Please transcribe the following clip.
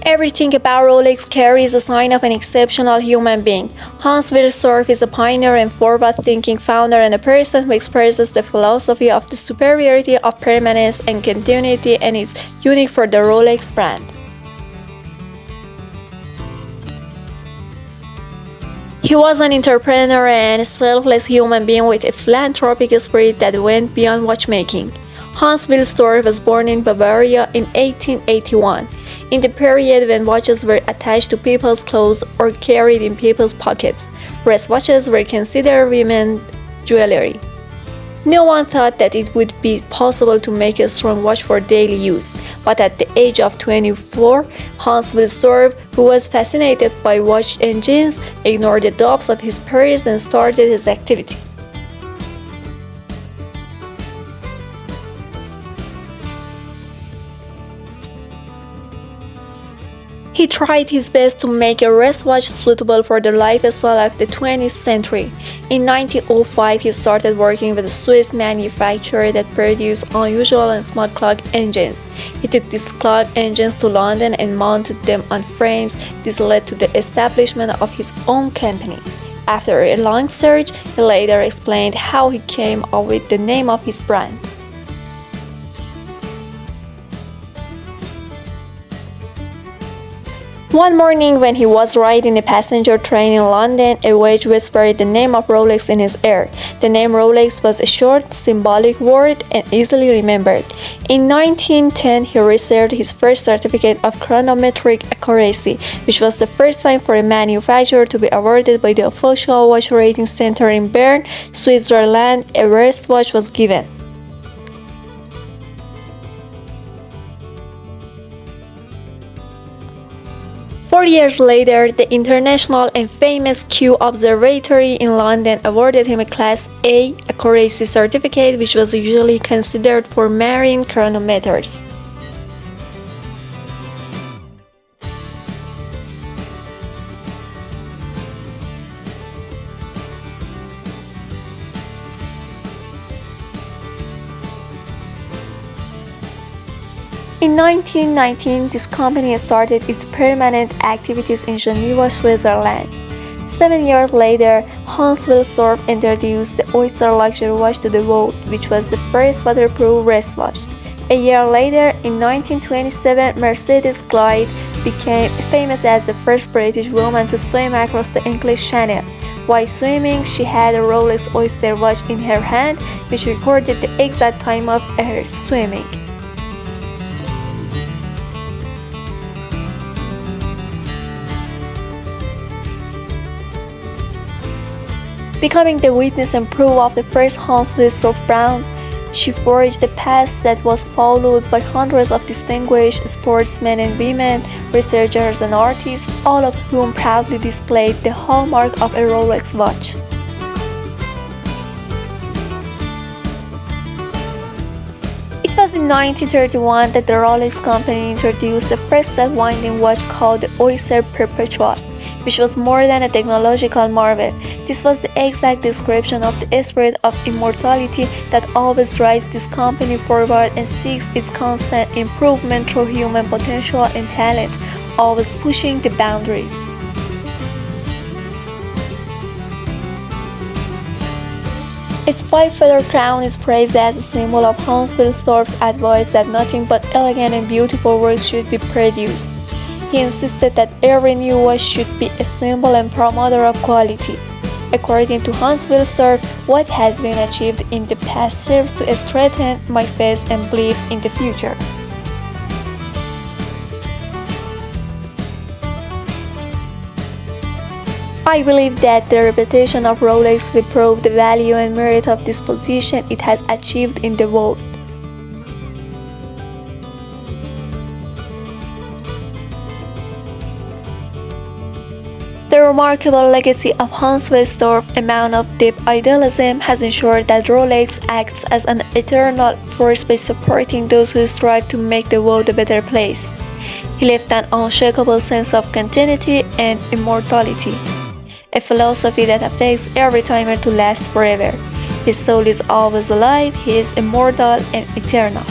Everything about Rolex carries a sign of an exceptional human being. Hans Wilsdorf is a pioneer and forward-thinking founder and a person who expresses the philosophy of the superiority of permanence and continuity and is unique for the Rolex brand. He was an entrepreneur and a selfless human being with a philanthropic spirit that went beyond watchmaking. Hans Wilsdorf was born in Bavaria in 1881, in the period when watches were attached to people's clothes or carried in people's pockets, whereas watches were considered women's jewelry. No one thought that it would be possible to make a strong watch for daily use, but at the age of 24, Hans Wilsdorf, who was fascinated by watch engines, ignored the doubts of his peers and started his activity. He tried his best to make a wristwatch suitable for the lifestyle of the 20th century. In 1905, he started working with a Swiss manufacturer that produced unusual and smart clock engines. He took these clock engines to London and mounted them on frames. This led to the establishment of his own company. After a long search, he later explained how he came up with the name of his brand. One morning, when he was riding a passenger train in London, a voice whispered the name of Rolex in his ear. The name Rolex was a short, symbolic word and easily remembered. In 1910, he received his first certificate of chronometric accuracy, which was the first time for a manufacturer to be awarded by the official watch rating center in Bern, Switzerland. A wristwatch was given. 4 years later, the international and famous Kew Observatory in London awarded him a Class A accuracy certificate, which was usually considered for marine chronometers. In 1919, this company started its permanent activities in Geneva, Switzerland. 7 years later, Hans Wilsdorf introduced the Oyster luxury watch to the world, which was the first waterproof wristwatch. A year later, in 1927, Mercedes Clyde became famous as the first British woman to swim across the English Channel. While swimming, she had a Rolex Oyster watch in her hand, which recorded the exact time of her swimming. Becoming the witness and proof of the first Hans Wilsdorf brand, she forged a path that was followed by hundreds of distinguished sportsmen and women, researchers and artists, all of whom proudly displayed the hallmark of a Rolex watch. It was in 1931 that the Rolex company introduced the first self-winding watch called the Oyster Perpetual, which was more than a technological marvel. This was the exact description of the spirit of immortality that always drives this company forward and seeks its constant improvement through human potential and talent, always pushing the boundaries. Its 5-feather crown is praised as a symbol of Hans Wilsdorf's advice that nothing but elegant and beautiful works should be produced. He insisted that every new watch should be a symbol and promoter of quality. According to Hans Wilsdorf, what has been achieved in the past serves to strengthen my faith and belief in the future. I believe that the reputation of Rolex will prove the value and merit of this position it has achieved in the world. The remarkable legacy of Hans Wilsdorf, amount of deep idealism, has ensured that Rolex acts as an eternal force by supporting those who strive to make the world a better place. He left an unshakable sense of continuity and immortality, a philosophy that affects every timer to last forever. His soul is always alive, he is immortal and eternal.